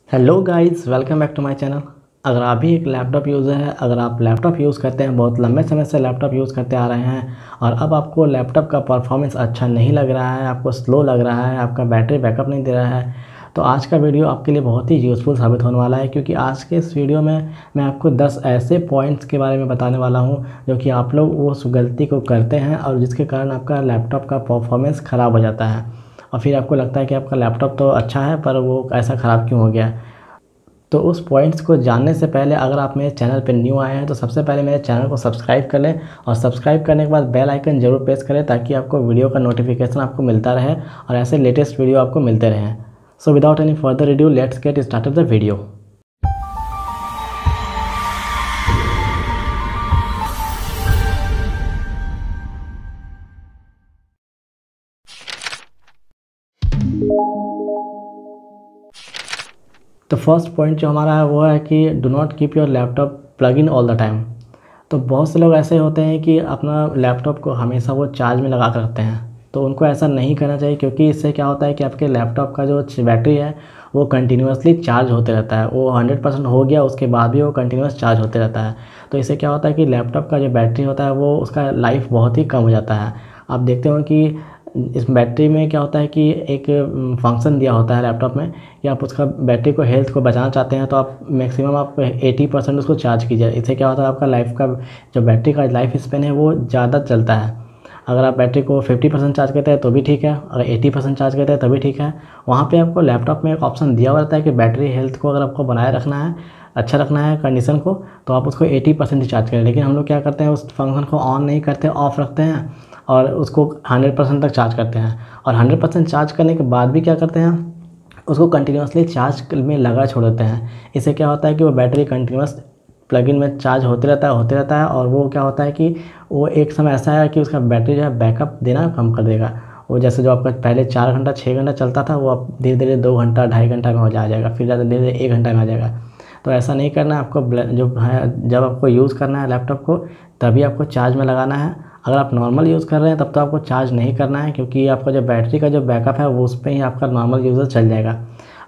Hello guys, welcome back to my channel. अगर आप भी एक लैपटॉप यूज़र है, अगर आप लैपटॉप यूज़ करते हैं, बहुत लंबे समय से लैपटॉप यूज़ करते आ रहे हैं और अब आपको लैपटॉप का परफॉर्मेंस अच्छा नहीं लग रहा है, आपको स्लो लग रहा है, आपका बैटरी बैकअप नहीं दे रहा है, तो आज का वीडियो आपके लिए बहुत ही यूज़फुल साबित होने वाला है। क्योंकि आज के इस वीडियो में मैं आपको 10 ऐसे पॉइंट्स के बारे में बताने वाला हूँ जो कि आप लोग उस गलती को करते हैं और जिसके कारण आपका लैपटॉप का परफॉर्मेंस ख़राब हो जाता है और फिर आपको लगता है कि आपका लैपटॉप तो अच्छा है पर वो ऐसा ख़राब क्यों हो गया। तो उस पॉइंट्स को जानने से पहले अगर आप मेरे चैनल पर न्यू आए हैं तो सबसे पहले मेरे चैनल को सब्सक्राइब कर लें और सब्सक्राइब करने के बाद बेल आइकन जरूर प्रेस करें ताकि आपको वीडियो का नोटिफिकेशन आपको मिलता रहे और ऐसे लेटेस्ट वीडियो आपको मिलते रहें। So without any further Rideau let's get started the video. तो फर्स्ट पॉइंट जो हमारा है वो है कि do not keep your laptop plug in all the time. तो बहुत से लोग ऐसे होते हैं कि अपना लैपटॉप को हमेशा वो चार्ज में लगा कर रखते हैं, तो उनको ऐसा नहीं करना चाहिए क्योंकि इससे क्या होता है कि आपके लैपटॉप का जो बैटरी है वो कंटिन्यूसली चार्ज होते रहता है। वो 100% हो गया उसके बाद भी वो कंटिन्यूस चार्ज होते रहता है। तो इससे क्या होता है कि लैपटॉप का जो बैटरी होता है वो उसका लाइफ बहुत ही कम हो जाता है। आप देखते हो कि इस बैटरी में क्या होता है कि एक फंक्शन दिया होता है लैपटॉप में कि आप उसका बैटरी को हेल्थ को बचाना चाहते हैं तो आप मैक्सिमम आप 80% उसको चार्ज कीजिए। इससे क्या होता है आपका लाइफ का जो बैटरी का लाइफ स्पेन है वो ज़्यादा चलता है। अगर आप बैटरी को 50% चार्ज करते हैं तो भी ठीक है, अगर 80% चार्ज करते हैं तभी ठीक है। वहाँ पे आपको लैपटॉप में एक ऑप्शन दिया हुआ रहता है कि बैटरी हेल्थ को अगर आपको बनाए रखना है, अच्छा रखना है कंडीशन को, तो आप उसको 80% ही चार्ज करें। लेकिन हम लोग क्या करते हैं उस फंक्शन को ऑन नहीं करते, ऑफ रखते हैं और उसको 100% तक चार्ज करते हैं और 100% चार्ज करने के बाद भी क्या करते हैं उसको कंटिन्यूसली चार्ज में लगा छोड़ देते हैं। इससे क्या होता है कि वो बैटरी कंटिन्यूस प्लग इन में चार्ज होते रहता है और वो क्या होता है कि वो एक समय ऐसा है कि उसका बैटरी जो है बैकअप देना कम कर देगा। वो जैसे जो आपका पहले 4 घंटा 6 घंटा चलता था वो अब धीरे धीरे 2 घंटा 2.5 घंटा में हो जाएगा, फिर ज़्यादा धीरे धीरे 1 घंटा में आ जाएगा। तो ऐसा नहीं करना है आपको। जो है जब आपको यूज़ करना है लैपटॉप को तभी आपको चार्ज में लगाना है। अगर आप नॉर्मल यूज़ कर रहे हैं तब तो आपको चार्ज नहीं करना है क्योंकि आपका जो बैटरी का जो बैकअप है वो उस पर ही आपका नॉर्मल यूज़र चल जाएगा।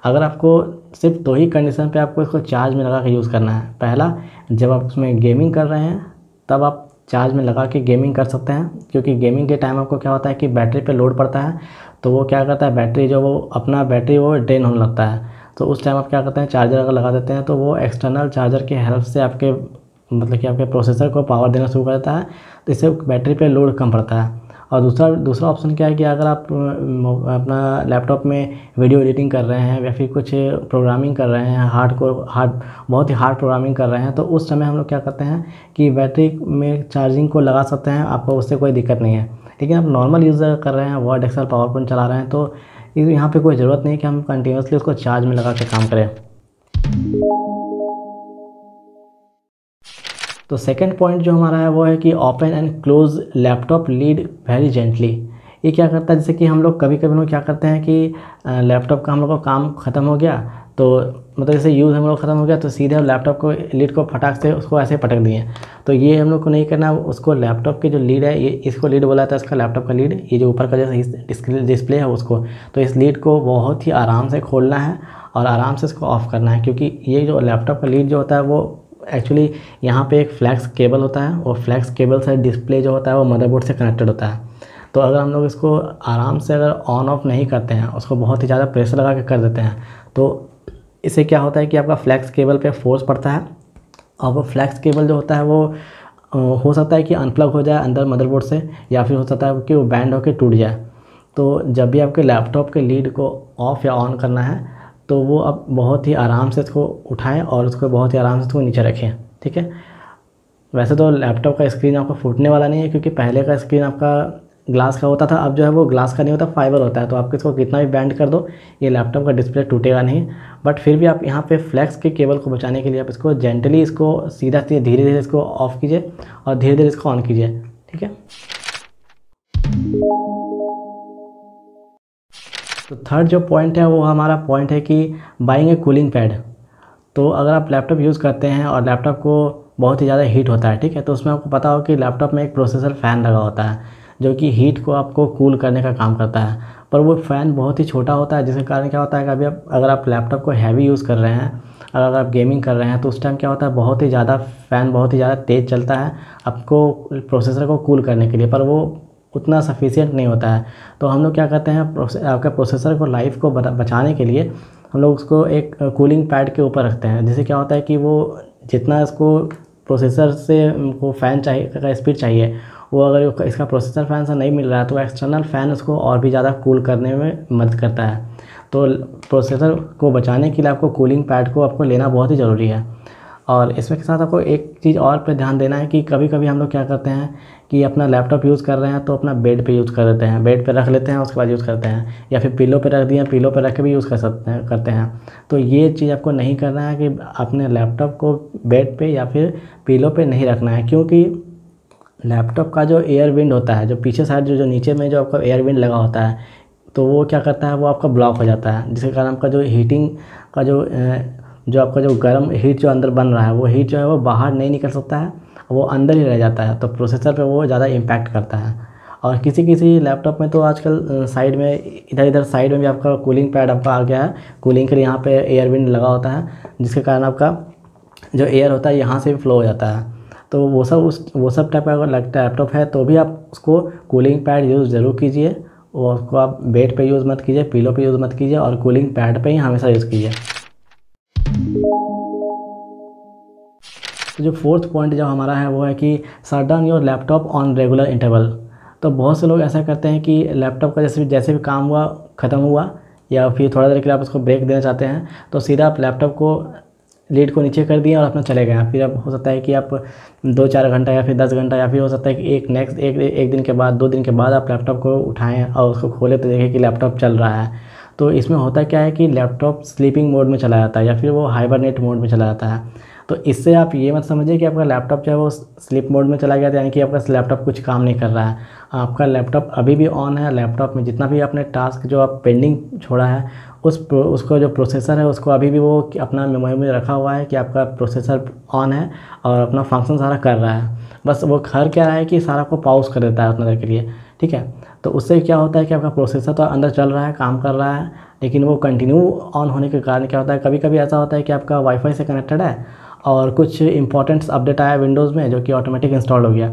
अगर आपको सिर्फ 2 ही कंडीशन पे आपको इसको चार्ज में लगा के यूज़ करना है। पहला, जब आप उसमें गेमिंग कर रहे हैं तब आप चार्ज में लगा के गेमिंग कर सकते हैं क्योंकि गेमिंग के टाइम आपको क्या होता है कि बैटरी पे लोड पड़ता है तो वो क्या करता है बैटरी जो वो अपना बैटरी वो ड्रेन होने लगता है। तो उस टाइम आप क्या करते हैं चार्जर अगर लगा देते हैं तो वो एक्सटर्नल चार्जर की हेल्प से आपके मतलब कि आपके प्रोसेसर को पावर देना शुरू कर देता है, तो इससे बैटरी पे लोड कम पड़ता है। और दूसरा ऑप्शन क्या है कि अगर आप अपना लैपटॉप में वीडियो एडिटिंग कर रहे हैं या फिर कुछ प्रोग्रामिंग कर रहे हैं, बहुत ही हार्ड प्रोग्रामिंग कर रहे हैं, तो उस समय हम लोग क्या करते हैं कि बैटरी में चार्जिंग को लगा सकते हैं, आपको उससे कोई दिक्कत नहीं है। लेकिन आप नॉर्मल यूज़ कर रहे हैं, वर्ड एक्सेल पावर पॉइंट चला रहे हैं, तो यहाँ पे कोई ज़रूरत नहीं है कि हम कंटिन्यूसली उसको चार्ज में लगा के काम करें। तो सेकंड पॉइंट जो हमारा है वो है कि open and close laptop lead very gently. ये क्या करता है, जैसे कि हम लोग कभी कभी लोग क्या करते हैं कि लैपटॉप का हम लोग का काम ख़त्म हो गया तो मतलब जैसे यूज़ हम लोग ख़त्म हो गया तो सीधे हम लैपटॉप को लीड को फटाक से उसको ऐसे पटक दिए। तो ये हम लोग को नहीं करना। उसको लैपटॉप की जो लीड है ये इसको लीड बोला जाता है, इसका लैपटॉप का लीड, ये जो ऊपर का जैसे डिस्प्ले है उसको, तो इस लीड को बहुत ही आराम से खोलना है और आराम से इसको ऑफ़ करना है क्योंकि ये जो लैपटॉप का लीड जो होता है वो एक्चुअली यहाँ पे एक फ्लैक्स केबल होता है और फ्लैक्स केबल से डिस्प्ले जो होता है वो मदरबोर्ड से कनेक्टेड होता है। तो अगर हम लोग इसको आराम से अगर ऑन ऑफ नहीं करते हैं, उसको बहुत ही ज़्यादा प्रेशर लगा के कर देते हैं, तो इससे क्या होता है कि आपका फ्लैक्स केबल पे फोर्स पड़ता है और वो फ्लैक्स केबल जो होता है वो हो सकता है कि अनप्लग हो जाए अंदर मदरबोर्ड से या फिर हो सकता है कि वो बैंड होकर टूट जाए। तो जब भी आपके लैपटॉप के लीड को ऑफ़ या ऑन करना है तो वो अब बहुत ही आराम से इसको उठाएं और उसको बहुत ही आराम से इसको नीचे रखें, ठीक है। वैसे तो लैपटॉप का स्क्रीन आपका फूटने वाला नहीं है क्योंकि पहले का स्क्रीन आपका ग्लास का होता था, अब जो है वो ग्लास का नहीं होता, फाइबर होता है। तो आप इसको कितना भी बैंड कर दो ये लैपटॉप का डिस्प्ले टूटेगा नहीं। बट फिर भी आप यहाँ पे फ्लैक्स के केबल को बचाने के लिए आप इसको जेंटली इसको सीधा धीरे धीरे इसको ऑफ़ कीजिए और धीरे धीरे इसको ऑन कीजिए, ठीक है। तो थर्ड जो पॉइंट है वो हमारा पॉइंट है कि बाइंग ए कूलिंग पैड। तो अगर आप लैपटॉप यूज़ करते हैं और लैपटॉप को बहुत ही ज़्यादा हीट होता है, ठीक है, तो उसमें आपको पता हो कि लैपटॉप में एक प्रोसेसर फ़ैन लगा होता है जो कि हीट को आपको कूल करने का काम करता है। पर वो फ़ैन बहुत ही छोटा होता है, जिसके कारण क्या होता है कि अभी अगर आप लैपटॉप को हैवी यूज़ कर रहे हैं, अगर आप गेमिंग कर रहे हैं, तो उस टाइम क्या होता है बहुत ही ज़्यादा फ़ैन बहुत ही ज़्यादा तेज़ चलता है आपको प्रोसेसर को कूल करने के लिए, पर वो उतना सफिशिएंट नहीं होता है। तो हम लोग क्या करते हैं, आपका प्रोसेसर को लाइफ को बचाने के लिए हम लोग उसको एक कूलिंग पैड के ऊपर रखते हैं, जिससे क्या होता है कि वो जितना इसको प्रोसेसर से को फ़ैन चाहिए का स्पीड चाहिए, वो अगर इसका प्रोसेसर फ़ैन से नहीं मिल रहा है तो एक्सटर्नल फ़ैन उसको और भी ज़्यादा कूल करने में मदद करता है। तो प्रोसेसर को बचाने के लिए आपको कूलिंग पैड को आपको लेना बहुत ही ज़रूरी है। और इसमें के साथ आपको एक चीज़ और पे ध्यान देना है कि कभी-कभी हम लोग क्या करते हैं कि अपना लैपटॉप यूज़ कर रहे हैं तो अपना बेड पे यूज़ कर देते हैं, बेड पे रख लेते हैं उसके बाद यूज़ करते हैं, या फिर पिलो पे रख दिया, पिलो पे रख के भी यूज़ कर सकते हैं करते हैं। तो ये चीज़ आपको नहीं करना है कि अपने लैपटॉप को बेड पे या फिर पिलो पे नहीं रखना है, क्योंकि लैपटॉप का जो एयर विंड होता है, जो पीछे साइड जो नीचे में जो आपका एयर विंड लगा होता है, तो वो क्या करता है, वो आपका ब्लॉक हो जाता है, जिसके कारण आपका जो हीटिंग का जो आपका जो गर्म हीट जो अंदर बन रहा है, वो हीट जो है वो बाहर नहीं निकल सकता है, वो अंदर ही रह जाता है, तो प्रोसेसर पे वो ज़्यादा इम्पैक्ट करता है। और किसी किसी लैपटॉप में तो आजकल साइड में इधर इधर साइड में भी आपका कूलिंग पैड आपका आ गया है, कूलिंग के लिए यहाँ पे एयर विंड लगा होता है, जिसके कारण आपका जो एयर होता है यहाँ से भी फ्लो हो जाता है। तो वो सब टाइप का अगर लैपटॉप है तो भी आप उसको कूलिंग पैड यूज़ ज़रूर कीजिए, और उसको आप बेड पे यूज़ मत कीजिए, पिलो पे यूज़ मत कीजिए, और कूलिंग पैड पे ही हमेशा यूज़ कीजिए। तो जो फोर्थ पॉइंट जो हमारा है वो है कि shut down your laptop on regular interval. तो बहुत से लोग ऐसा करते हैं कि लैपटॉप का जैसे भी काम हुआ ख़त्म हुआ, या फिर थोड़ा देर के लिए आप उसको ब्रेक देना चाहते हैं, तो सीधा आप लैपटॉप को लीड को नीचे कर दिए और अपना चले गए। फिर अब हो सकता है कि आप 2-4 घंटा या फिर 10 घंटा, या फिर हो सकता है कि एक दिन के बाद 2 दिन के बाद आप लैपटॉप को उठाएँ और उसको खोलें तो देखें कि लैपटॉप चल रहा है। तो इसमें होता क्या है कि लैपटॉप स्लीपिंग मोड में चला जाता है, या फिर वो हाइबरनेट मोड में चला जाता है। तो इससे आप ये मत समझिए कि आपका लैपटॉप जो है वो स्लीप मोड में चला गया, यानी कि आपका लैपटॉप कुछ काम नहीं कर रहा है। आपका लैपटॉप अभी भी ऑन है, लैपटॉप में जितना भी आपने टास्क जो आप पेंडिंग छोड़ा है, उसको जो प्रोसेसर है उसको अभी भी वो अपना मेमोरी में रखा हुआ है कि आपका प्रोसेसर ऑन है और अपना फंक्शन सारा कर रहा है। बस वो कर क्या रहा है कि सारा को पॉज कर देता है उतना देर के लिए, ठीक है। तो उससे क्या होता है कि आपका प्रोसेसर तो अंदर चल रहा है, काम कर रहा है, लेकिन वो कंटिन्यू ऑन होने के कारण क्या होता है, कभी कभी ऐसा होता है कि आपका वाईफाई से कनेक्टेड है और कुछ इंपॉर्टेंट्स अपडेट आया विंडोज़ में जो कि ऑटोमेटिक इंस्टॉल हो गया,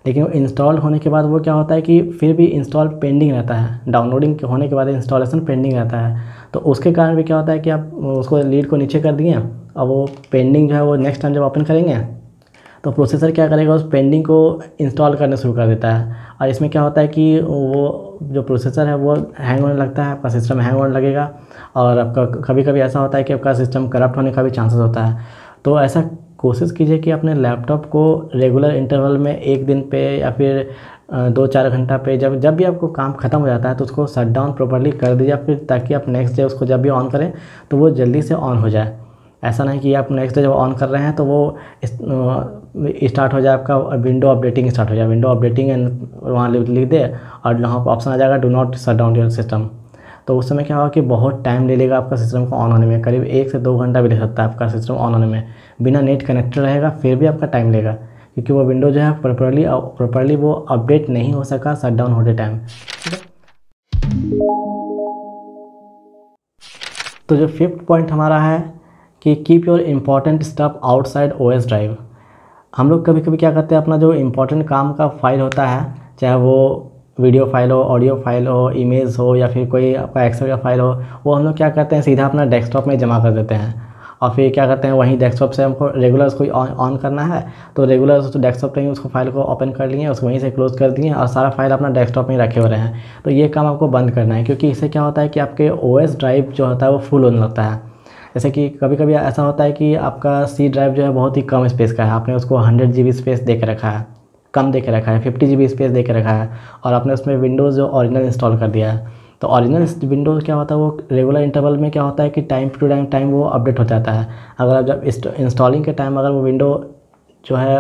लेकिन वो इंस्टॉल होने के बाद वो क्या होता है कि फिर भी इंस्टॉल पेंडिंग रहता है, डाउनलोडिंग होने के बाद इंस्टॉलेशन पेंडिंग रहता है। तो उसके कारण भी क्या होता है कि आप उसको लीड को नीचे कर दिए और वो पेंडिंग जो है वो नेक्स्ट टाइम जब ओपन करेंगे तो प्रोसेसर क्या करेगा, उस पेंडिंग को इंस्टॉल करना शुरू कर देता है। और इसमें क्या होता है कि वो जो प्रोसेसर है वो हैंग होने लगता है, आपका सिस्टम हैंग होने लगेगा, और आपका कभी कभी ऐसा होता है कि आपका सिस्टम करप्ट होने का भी चांसेस होता है। तो ऐसा कोशिश कीजिए कि अपने लैपटॉप को रेगुलर इंटरवल में एक दिन पे या फिर 2-4 घंटा पे जब भी आपको काम ख़त्म हो जाता है तो उसको शट डाउन प्रॉपर्ली कर दीजिए, फिर ताकि आप नेक्स्ट डे उसको जब भी ऑन करें तो वो जल्दी से ऑन हो जाए। ऐसा नहीं कि आप नेक्स्ट डे जब ऑन कर रहे हैं तो वो स्टार्ट हो जाए, आपका विंडो अपडेटिंग स्टार्ट हो जाए, विंडो अपडेटिंग एंड वहाँ लिख दे और वहाँ पर ऑप्शन आ जाएगा do not shut down your system. तो उस समय क्या होगा कि बहुत टाइम ले लेगा आपका सिस्टम को ऑन होने में, करीब 1 से 2 घंटा भी ले सकता है आपका सिस्टम ऑन होने में, बिना नेट कनेक्टेड रहेगा फिर भी आपका टाइम लेगा, क्योंकि वो विंडो जो है प्रॉपर्ली वो अपडेट नहीं हो सका शट डाउन होते टाइम। तो जो 5th पॉइंट हमारा है कि keep your important stuff outside OS drive. हम लोग कभी कभी क्या करते हैं, अपना जो इम्पोर्टेंट काम का फाइल होता है, चाहे वो वीडियो फाइल हो, ऑडियो फाइल हो, इमेज हो, या फिर कोई आपका एक्सेल का फाइल हो, वो हम लोग क्या करते हैं सीधा अपना डेस्कटॉप में जमा कर देते हैं, और फिर क्या करते हैं वहीं डेस्कटॉप से हमको रेगुलर उसको ऑन करना है तो रेगुलर उसको डेस्कटॉप पे ही उसको फाइल को ओपन कर लिए, उसको वहीं से क्लोज़ कर दिए और सारा फाइल अपना डेस्कटॉप में ही रखे हुए हैं। तो ये काम आपको बंद करना है, क्योंकि इससे क्या होता है कि आपके ओएस ड्राइव जो होता है वो फुल होने लगता है। जैसे कि कभी कभी ऐसा होता है कि आपका सी ड्राइव जो है बहुत ही कम स्पेस का है, आपने उसको 100 GB स्पेस दे के रखा है, कम दे के रखा है, 50 GB स्पेस दे के रखा है, और आपने उसमें विंडोज़ जो ओरिजिनल इंस्टॉल कर दिया है। तो ओरिजिनल विंडोज़ क्या होता है, वो रेगुलर इंटरवल में क्या होता है कि टाइम टू टाइम वो अपडेट हो जाता है। अगर आप जब इंस्टॉलिंग के टाइम अगर वो विंडो जो है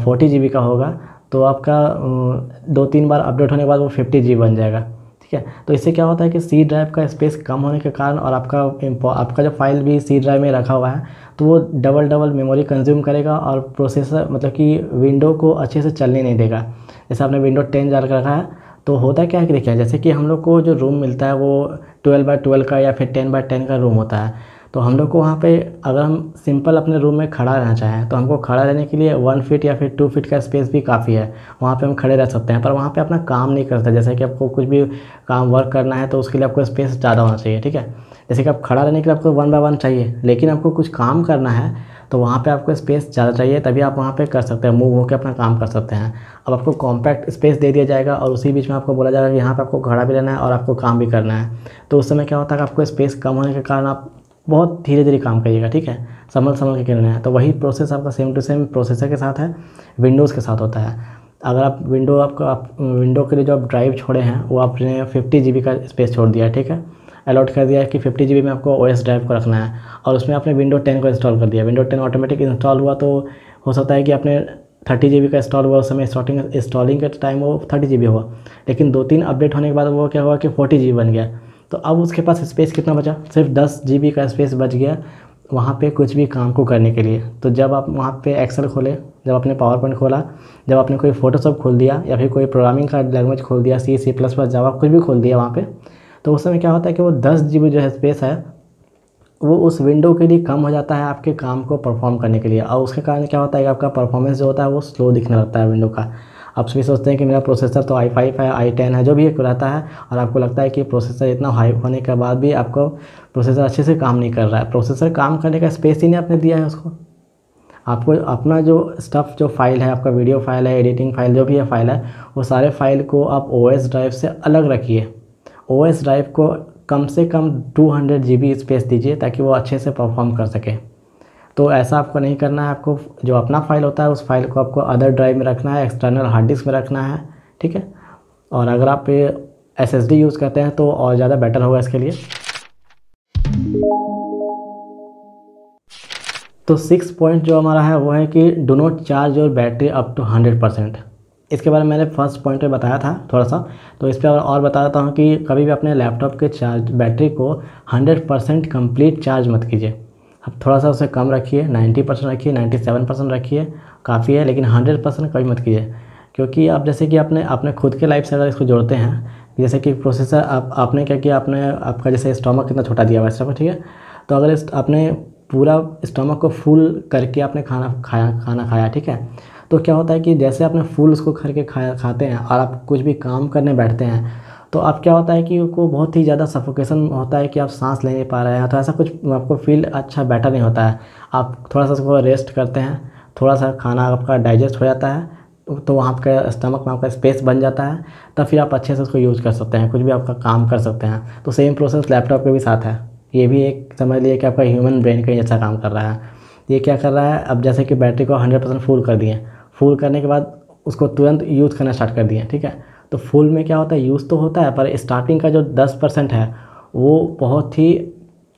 40 GB का होगा तो आपका 2-3 बार अपडेट होने के बाद वो 50 GB बन जाएगा, ठीक है। तो इससे क्या होता है कि सी ड्राइव का स्पेस कम होने के कारण और आपका जो फाइल भी सी ड्राइव में रखा हुआ है तो वो डबल मेमोरी कंज्यूम करेगा और प्रोसेसर मतलब कि विंडो को अच्छे से चलने नहीं देगा। जैसे आपने विंडो 10 डाल कर रखा है तो होता क्या है कि देखिए, जैसे कि हम लोग को जो रूम मिलता है वो 12x12 का या फिर 10x10 का रूम होता है। तो हम लोग को वहाँ पे अगर हम सिंपल अपने रूम में खड़ा रहना चाहें तो हमको खड़ा रहने के लिए 1 फीट या फिर 2 फीट का स्पेस भी काफ़ी है, वहाँ पे हम खड़े रह सकते हैं। पर वहाँ पे अपना काम नहीं कर सकते, जैसे कि आपको कुछ भी काम वर्क करना है तो उसके लिए आपको स्पेस ज़्यादा होना चाहिए, ठीक है। जैसे कि आप खड़ा रहने के लिए आपको 1x1 चाहिए, लेकिन आपको कुछ काम करना है तो वहाँ पे आपको स्पेस ज़्यादा चाहिए, तभी आप वहाँ पे कर सकते हैं, मूव होकर अपना काम कर सकते हैं। अब आपको कॉम्पैक्ट स्पेस दे दिया जाएगा और उसी बीच में आपको बोला जाएगा कि यहाँ पे आपको खड़ा भी रहना है और आपको काम भी करना है। तो उस समय क्या होता है कि आपको स्पेस कम होने के कारण आप बहुत धीरे धीरे काम करिएगा, ठीक है, संभल संभल के करना है। तो वही प्रोसेस आपका सेम टू सेम प्रोसेसर के साथ है, विंडोज़ के साथ होता है। अगर आप विंडो के लिए जो आप ड्राइव छोड़े हैं वो आपने 50 GB का स्पेस छोड़ दिया है, ठीक है, अलॉट कर दिया है कि 50 GB में आपको OS ड्राइव को रखना है, और उसमें आपने विंडो 10 को इंस्टॉल कर दिया। विंडो 10 ऑटोमेटिक इंस्टॉल हुआ तो हो सकता है कि आपने 30 GB का इंस्टॉल हुआ, उस समय इंस्टॉलिंग के टाइम वो 30 GB हुआ, लेकिन 2-3 अपडेट होने के बाद वो क्या हुआ कि 40 GB बन गया। तो अब उसके पास स्पेस कितना बचा, सिर्फ 10 GB का स्पेस बच गया वहाँ पे कुछ भी काम को करने के लिए। तो जब आप वहाँ पे एक्सेल खोले, जब आपने पावर पॉइंट खोला, जब आपने कोई फोटोशॉप खोल दिया या फिर कोई प्रोग्रामिंग का लैंग्वेज खोल दिया, C++, जावा, कुछ भी खोल दिया वहाँ पे, तो उस समय क्या होता है कि वो 10 GB जो है स्पेस है वो उस विंडो के लिए कम हो जाता है आपके काम को परफॉर्म करने के लिए, और उसके कारण क्या होता है कि आपका परफॉर्मेंस जो होता है वो स्लो दिखने लगता है विंडो का। आप सभी सोचते हैं कि मेरा प्रोसेसर तो i5 है, i10 है, जो भी एक रहता है, और आपको लगता है कि प्रोसेसर इतना हाई होने के बाद भी आपको प्रोसेसर अच्छे से काम नहीं कर रहा है। प्रोसेसर काम करने का स्पेस ही नहीं आपने दिया है उसको। आपको अपना जो स्टफ़, जो फाइल है, आपका वीडियो फाइल है, एडिटिंग फाइल, जो भी है फाइल है, वो सारे फाइल को आप OS ड्राइव से अलग रखिए। OS ड्राइव को कम से कम 200 GB स्पेस दीजिए ताकि वो अच्छे से परफॉर्म कर सके। तो ऐसा आपको नहीं करना है, आपको जो अपना फ़ाइल होता है उस फाइल को आपको अदर ड्राइव में रखना है, एक्सटर्नल हार्ड डिस्क में रखना है, ठीक है। और अगर आप SSD यूज़ करते हैं तो और ज़्यादा बेटर होगा इसके लिए। तो 6 पॉइंट जो हमारा है वो है कि do not charge your battery up to 100%। इसके बारे में मैंने फर्स्ट पॉइंट में बताया था थोड़ा सा, तो इस पर और बता देता हूँ कि कभी भी अपने लैपटॉप के बैटरी को 100% कंप्लीट चार्ज मत कीजिए। अब थोड़ा सा उसे कम रखिए, 90% रखिए, 97% रखिए, काफ़ी है, लेकिन 100% कभी मत कीजिए। क्योंकि आप जैसे कि अपने खुद के लाइफ से अगर इसको जोड़ते हैं, जैसे कि प्रोसेसर आपने क्या किया, आपने आपका जैसे स्टमक कितना छोटा दिया हुआ है स्टमक, ठीक है। तो अगर आपने पूरा स्टमक को फुल करके आपने खाना खाया, ठीक है, तो क्या होता है कि जैसे आपने फुल उसको करके खाते हैं और आप कुछ भी काम करने बैठते हैं तो आप क्या होता है कि उनको बहुत ही ज़्यादा सफोकेशन होता है कि आप सांस ले नहीं पा रहे हैं, तो ऐसा कुछ आपको फील अच्छा बेटर नहीं होता है। आप थोड़ा सा उसको रेस्ट करते हैं, थोड़ा सा खाना आपका डाइजेस्ट हो जाता है तो वहाँ आपका स्टमक में आपका स्पेस बन जाता है, तब फिर आप अच्छे से उसको यूज़ कर सकते हैं, कुछ भी आपका काम कर सकते हैं। तो सेम प्रोसेस लैपटॉप के भी साथ है। ये भी एक समझ लिए कि आपका ह्यूमन ब्रेन का ही अच्छा काम कर रहा है। ये क्या कर रहा है, अब जैसे कि बैटरी को 100% फुल कर दिए, फुल करने के बाद उसको तुरंत यूज़ करना स्टार्ट कर दिए, ठीक है। तो फुल में क्या होता है, यूज़ तो होता है पर स्टार्टिंग का जो 10% है वो बहुत ही,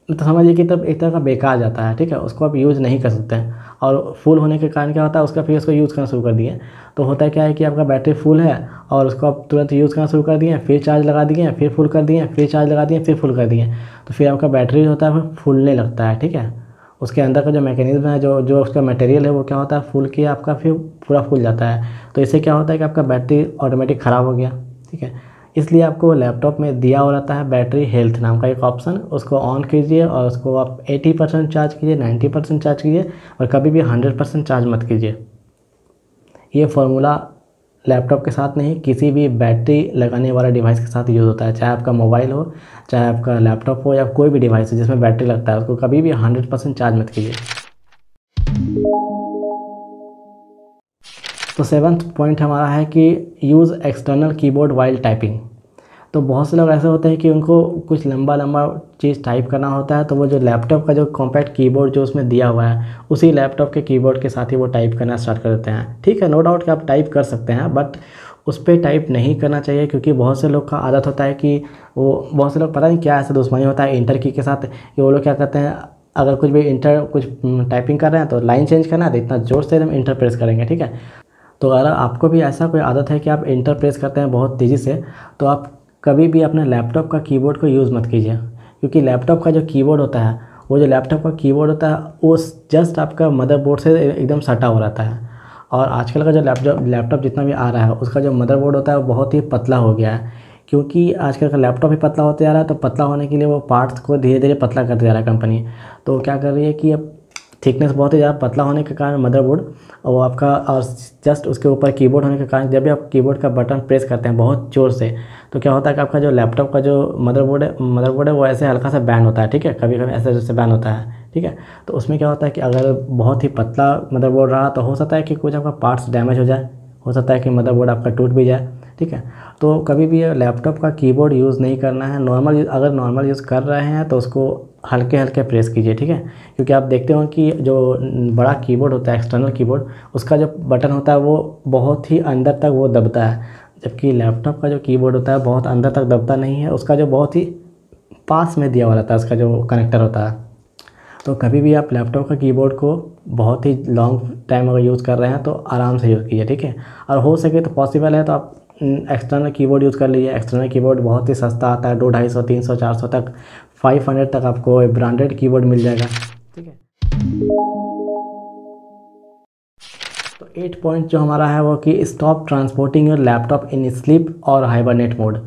तो समझिए कि तब एक तरह का बेकार जाता है, ठीक है, उसको आप यूज़ नहीं कर सकते हैं। और फुल होने के कारण क्या होता है, उसका फिर उसको यूज़ करना शुरू कर दिए, तो होता है क्या है कि आपका बैटरी फुल है और उसको आप तुरंत यूज़ करना शुरू कर दिए, फिर चार्ज लगा दिए, फिर फुल कर दिए, फिर चार्ज लगा दिए, फिर फुल कर दिए, तो फिर आपका बैटरी होता है फूलने लगता है, ठीक है। उसके अंदर का जो मैकेनिज्म है, जो उसका मटेरियल है वो क्या होता है, फूल के आपका फिर पूरा फूल जाता है। तो इससे क्या होता है कि आपका बैटरी ऑटोमेटिक ख़राब हो गया, ठीक है। इसलिए आपको लैपटॉप में दिया हो रहता है बैटरी हेल्थ नाम का एक ऑप्शन, उसको ऑन कीजिए और उसको आप 80% चार्ज कीजिए, 90% चार्ज कीजिए, और कभी भी 100% चार्ज मत कीजिए। ये फार्मूला लैपटॉप के साथ नहीं, किसी भी बैटरी लगाने वाला डिवाइस के साथ यूज़ होता है, चाहे आपका मोबाइल हो, चाहे आपका लैपटॉप हो, या कोई भी डिवाइस हो जिसमें बैटरी लगता है, उसको कभी भी 100% चार्ज मत कीजिए। तो 7th पॉइंट हमारा है कि use external keyboard while typing. तो बहुत से लोग ऐसे होते हैं कि उनको कुछ लंबा चीज़ टाइप करना होता है, तो वो जो लैपटॉप का जो कॉम्पैक्ट कीबोर्ड जो उसमें दिया हुआ है उसी लैपटॉप के कीबोर्ड के साथ ही वो टाइप करना स्टार्ट कर देते हैं। ठीक है, नो डाउट कि आप टाइप कर सकते हैं, बट उस पर टाइप नहीं करना चाहिए, क्योंकि बहुत से लोग का आदत होता है कि वो, बहुत से लोग पता नहीं क्या ऐसा दुश्मनी होता है इंटर की के साथ, कि वो लोग क्या करते हैं, अगर कुछ भी कुछ टाइपिंग कर रहे हैं तो लाइन चेंज करना है तो इतना ज़ोर से हम इंटर प्रेस करेंगे, ठीक है। तो अगर आपको भी ऐसा कोई आदत है कि आप इंटर प्रेस करते हैं बहुत तेज़ी से, तो आप कभी भी अपने लैपटॉप का कीबोर्ड को यूज़ मत कीजिए, क्योंकि लैपटॉप का जो कीबोर्ड होता है, वो जो लैपटॉप का कीबोर्ड होता है वो जस्ट आपका मदरबोर्ड से एकदम सटा हो रहता है, और आजकल का जो लैपटॉप जितना भी आ रहा है उसका जो मदरबोर्ड होता है वो बहुत ही पतला हो गया है, क्योंकि आजकल का लैपटॉप ही पतला होते जा रहा है। तो पतला होने के लिए वो पार्ट्स को धीरे धीरे पतला करते जा रहा है कंपनी। तो क्या कर रही है कि अब थिकनेस बहुत ही ज़्यादा पतला होने के कारण मदरबोर्ड वो आपका, और जस्ट उसके ऊपर कीबोर्ड होने के कारण जब भी आप कीबोर्ड का बटन प्रेस करते हैं बहुत ज़ोर से, तो क्या होता है कि आपका जो लैपटॉप का जो मदरबोर्ड है वो ऐसे हल्का सा बैंड होता है, ठीक है, कभी कभी ऐसे जैसे बैंड होता है, ठीक है। तो उसमें क्या होता है कि अगर बहुत ही पतला मदरबोर्ड रहा तो हो सकता है कि कुछ आपका पार्ट्स डैमेज हो जाए, हो सकता है कि मदरबोर्ड आपका टूट भी जाए, ठीक है। तो कभी भी लैपटॉप का कीबोर्ड यूज़ नहीं करना है। अगर नॉर्मल यूज़ कर रहे हैं तो उसको हल्के हल्के प्रेस कीजिए, ठीक है, क्योंकि आप देखते हो कि जो बड़ा कीबोर्ड होता है एक्सटर्नल कीबोर्ड, उसका जो बटन होता है वो बहुत ही अंदर तक वो दबता है, जबकि लैपटॉप का जो कीबोर्ड होता है बहुत अंदर तक दबता नहीं है, उसका जो बहुत ही पास में दिया हुआ रहता है उसका जो कनेक्टर होता है। तो कभी भी आप लैपटॉप का कीबोर्ड को बहुत ही लॉन्ग टाइम अगर यूज़ कर रहे हैं तो आराम से यूज़ कीजिए, ठीक है। और हो सके तो पॉसिबल है तो आप एक्सटर्नल कीबोर्ड यूज़ कर लीजिए। एक्सटर्नल कीबोर्ड बहुत ही सस्ता आता है, 200, 250, 300, 400 तक, 500 तक आपको ब्रांडेड कीबोर्ड मिल जाएगा, ठीक है। तो 8 पॉइंट जो हमारा है वो कि stop transporting your laptop in sleep और हाइबरनेट मोड।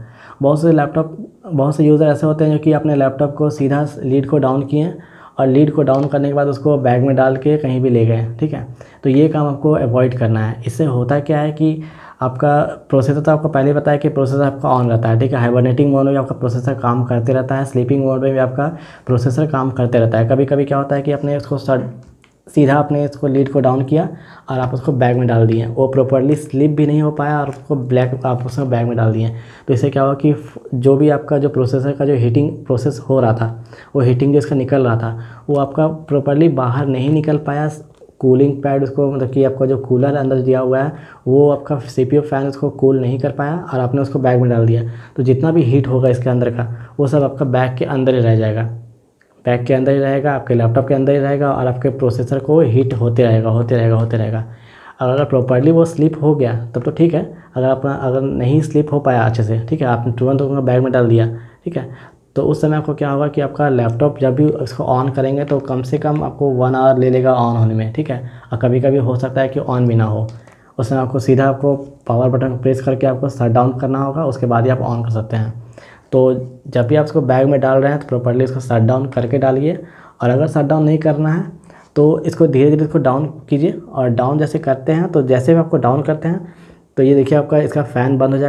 बहुत से यूज़र ऐसे होते हैं जो कि अपने लैपटॉप को सीधा लीड को डाउन किए और लीड को डाउन करने के बाद उसको बैग में डाल के कहीं भी ले गए, ठीक है। तो ये काम आपको अवॉइड करना है। इससे होता क्या है कि आपका प्रोसेसर, तो आपको पहले ही बताया कि प्रोसेसर आपका ऑन रहता है, ठीक है। हाइबरनेटिंग मोड में भी आपका प्रोसेसर काम करते रहता है, स्लीपिंग मोड में भी आपका प्रोसेसर काम करते रहता है। कभी कभी क्या होता है कि आपने उसको सीधा आपने इसको लीड को डाउन किया और आप उसको बैग में डाल दिए, वो प्रॉपर्ली स्लिप भी नहीं हो पाया और उसको आप उसको बैग में डाल दिए। तो इससे क्या हुआ कि जो भी आपका जो प्रोसेसर का जो हीटिंग प्रोसेस हो रहा था, वो हीटिंग जो इसका निकल रहा था वो आपका प्रॉपर्ली बाहर नहीं निकल पाया। कूलिंग पैड उसको, मतलब कि आपका जो कूलर अंदर दिया हुआ है वो आपका CPU फ़ैन उसको कूल नहीं कर पाया और आपने उसको बैग में डाल दिया। तो जितना भी हीट होगा इसके अंदर का वो सब आपका बैग के अंदर ही रह जाएगा, बैग के अंदर ही रहेगा, आपके लैपटॉप के अंदर ही रहेगा और आपके प्रोसेसर को हीट होते रहेगा। अगर प्रॉपर्ली वो स्लिप हो गया तब तो ठीक है, अगर नहीं स्लिप हो पाया अच्छे से, ठीक है, आपने तुरंत उसको बैग में डाल दिया, ठीक है, तो उस समय आपको क्या होगा कि आपका लैपटॉप जब भी इसको ऑन करेंगे तो कम से कम आपको 1 आवर ले लेगा ऑन होने में, ठीक है। और कभी कभी हो सकता है कि ऑन भी ना हो, उस समय आपको सीधा आपको पावर बटन प्रेस करके आपको शट डाउन करना होगा, उसके बाद ही आप ऑन कर सकते हैं। तो जब भी आप इसको बैग में डाल रहे हैं तो प्रॉपर्ली इसको शट डाउन करके डालिए। और अगर शट डाउन नहीं करना है तो इसको धीरे धीरे इसको डाउन कीजिए। और डाउन जैसे करते हैं तो जैसे भी आपको डाउन करते हैं तो ये देखिए आपका इसका फ़ैन बंद हो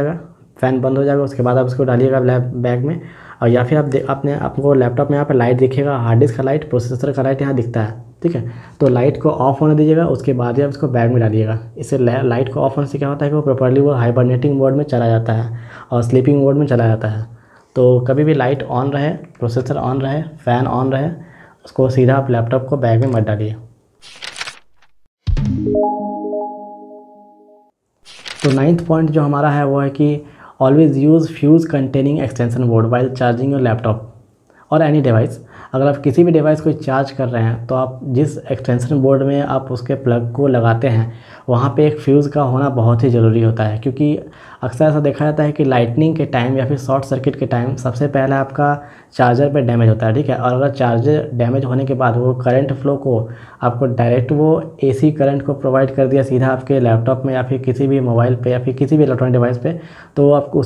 जाएगा। उसके बाद आप इसको डालिएगा बैग में। और या फिर आपको लैपटॉप में यहाँ पे लाइट दिखेगा, हार्ड डिस्क का लाइट, प्रोसेसर का लाइट यहाँ दिखता है, ठीक है। तो लाइट को ऑफ होने दीजिएगा, उसके बाद ही आप इसको बैग में डालिएगा। इससे लाइट को ऑफ होने से क्या होता है कि वो प्रॉपर्ली वो हाइबरनेटिंग मोड में चला जाता है और स्लीपिंग मोड में चला जाता है। तो कभी भी लाइट ऑन रहे, प्रोसेसर ऑन रहे, फ़ैन ऑन रहे, उसको सीधा आप लैपटॉप को बैग में मत डालिए। तो 9th पॉइंट जो हमारा है वो है कि always use fuse containing extension board while charging your laptop और एनी डिवाइस। अगर आप किसी भी डिवाइस को चार्ज कर रहे हैं तो आप जिस एक्सटेंशन बोर्ड में आप उसके प्लग को लगाते हैं वहाँ पे एक फ्यूज़ का होना बहुत ही ज़रूरी होता है, क्योंकि अक्सर ऐसा देखा जाता है कि लाइटनिंग के टाइम या फिर शॉर्ट सर्किट के टाइम सबसे पहले आपका चार्जर पे डैमेज होता है, ठीक है। और अगर चार्जर डैमेज होने के बाद वो करंट फ्लो को आपको डायरेक्ट वो AC करंट को प्रोवाइड कर दिया सीधा आपके लैपटॉप में या फिर किसी भी मोबाइल पे या फिर किसी भी इलेक्ट्रॉनिक डिवाइस पे, तो आपको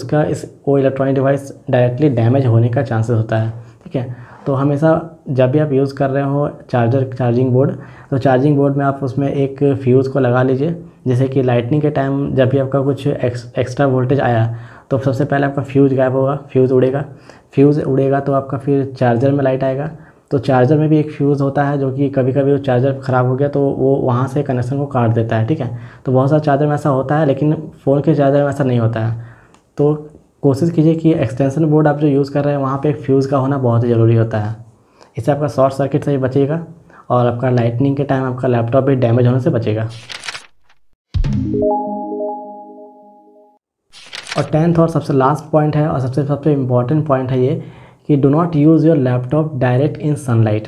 वो इलेक्ट्रॉनिक डिवाइस डायरेक्टली डैमेज होने का चांसेस होता है, ठीक है। तो हमेशा जब भी आप यूज़ कर रहे हो चार्जिंग बोर्ड, तो चार्जिंग बोर्ड में आप उसमें एक फ्यूज़ को लगा लीजिए। जैसे कि लाइटनिंग के टाइम जब भी आपका कुछ एक्स्ट्रा वोल्टेज आया तो सबसे पहले आपका फ्यूज़ गायब होगा, फ्यूज़ उड़ेगा तो आपका फिर चार्जर में लाइट आएगा। तो चार्जर में भी एक फ्यूज़ होता है जो कि कभी कभी वो चार्जर ख़राब हो गया तो वो वहाँ से कनेक्शन को काट देता है, ठीक है। तो बहुत सारे चार्जर में ऐसा होता है, लेकिन फ़ोन के चार्जर में ऐसा नहीं होता है। तो कोशिश कीजिए कि एक्सटेंशन बोर्ड आप जो यूज़ कर रहे हैं वहाँ पे एक फ्यूज़ का होना बहुत ही ज़रूरी होता है। इससे आपका शॉर्ट सर्किट से भी बचेगा और आपका लाइटनिंग के टाइम आपका लैपटॉप भी डैमेज होने से बचेगा। और 10th और सबसे लास्ट पॉइंट है और सबसे इम्पॉर्टेंट पॉइंट है ये कि do not use your laptop direct in sunlight.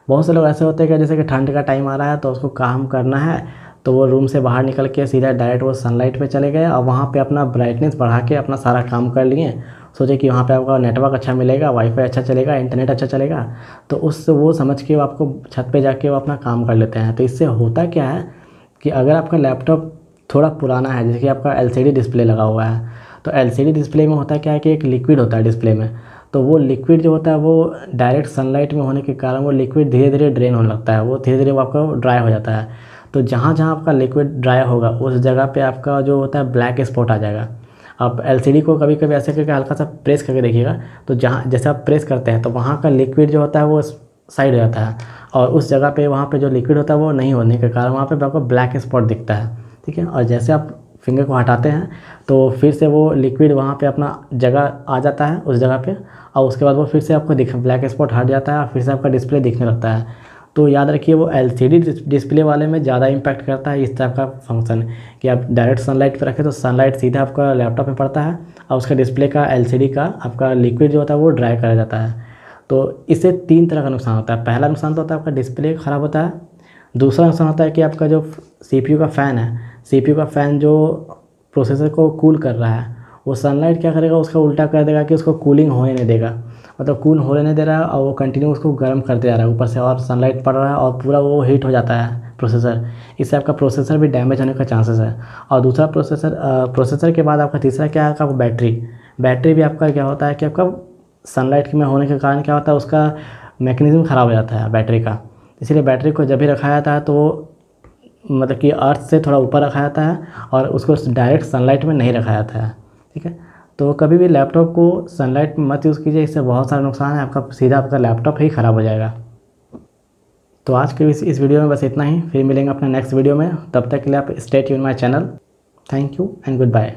बहुत से लोग ऐसे होते हैं कि जैसे कि ठंड का टाइम आ रहा है तो उसको काम करना है तो वो रूम से बाहर निकल के सीधा डायरेक्ट वो सनलाइट पे चले गए और वहाँ पे अपना ब्राइटनेस बढ़ा के अपना सारा काम कर लिए। सोचे कि वहाँ पे आपका नेटवर्क अच्छा मिलेगा, वाईफाई अच्छा चलेगा, इंटरनेट अच्छा चलेगा, तो वो समझ के वो आपको छत पे जाके वो अपना काम कर लेते हैं। तो इससे होता क्या है कि अगर आपका लैपटॉप थोड़ा पुराना है, जैसे कि आपका एलसीडी डिस्प्ले लगा हुआ है, तो एलसीडी डिस्प्ले में होता है क्या है कि एक लिक्विड होता है डिस्प्ले में, तो वो लिक्विड जो होता है वो डायरेक्ट सनलाइट में होने के कारण वो लिक्विड धीरे धीरे ड्रेन होने लगता है, वो धीरे धीरे वो आपका ड्राई हो जाता है। तो जहाँ जहाँ आपका लिक्विड ड्राई होगा उस जगह पे आपका जो होता है ब्लैक स्पॉट आ जाएगा। आप एलसीडी को कभी कभी ऐसे करके हल्का सा प्रेस करके देखिएगा, तो जहाँ जैसे आप प्रेस करते हैं तो वहाँ का लिक्विड जो होता है वो साइड हो जाता है, और उस जगह पे वहाँ पे जो लिक्विड होता है वो नहीं होने के कारण वहाँ पे आपको ब्लैक स्पॉट दिखता है। ठीक है, और जैसे आप फिंगर को हटाते हैं तो फिर से वो लिक्विड वहाँ पे अपना जगह आ जाता है उस जगह पे, और उसके बाद वो फिर से आपको ब्लैक स्पॉट हट जाता है और फिर से आपका डिस्प्ले दिखने लगता है। तो याद रखिए वो एलसीडी डिस्प्ले वाले में ज़्यादा इम्पैक्ट करता है इस टाइप का फंक्शन, कि आप डायरेक्ट सनलाइट पे रखें तो सनलाइट सीधा आपका लैपटॉप पे पड़ता है और उसका डिस्प्ले का एलसीडी का आपका लिक्विड जो होता है वो ड्राई करा जाता है। तो इससे 3 तरह का नुकसान होता है। पहला नुकसान तो होता है आपका डिस्प्ले ख़राब होता है। दूसरा नुकसान होता है कि आपका जो सीपीयू का फ़ैन है, सीपीयू का फ़ैन जो प्रोसेसर को कूल कर रहा है, वो सनलाइट क्या करेगा, उसका उल्टा कर देगा कि उसको कूलिंग होने नहीं देगा, मतलब कूल होने नहीं दे रहा है और वो कंटिन्यू उसको गर्म करते जा रहा है ऊपर से, और सनलाइट पड़ रहा है और पूरा वो हीट हो जाता है प्रोसेसर। इससे आपका प्रोसेसर भी डैमेज होने का चांसेस है। और दूसरा प्रोसेसर के बाद आपका तीसरा क्या है, आपका बैटरी भी आपका क्या होता है कि आपका सनलाइट में होने के कारण क्या होता है, उसका मैकेनिज्म ख़राब हो जाता है बैटरी का। इसीलिए बैटरी को जब भी रखा जाता है तो मतलब कि अर्थ से थोड़ा ऊपर रखा जाता है और उसको डायरेक्ट सनलाइट में नहीं रखा जाता है। ठीक है, तो कभी भी लैपटॉप को सनलाइट में मत यूज़ कीजिए, इससे बहुत सारा नुकसान है, आपका सीधा आपका लैपटॉप ही ख़राब हो जाएगा। तो आज के इस वीडियो में बस इतना ही, फिर मिलेंगे अपने नेक्स्ट वीडियो में। तब तक के लिए आप stay tune my channel. Thank you and good bye.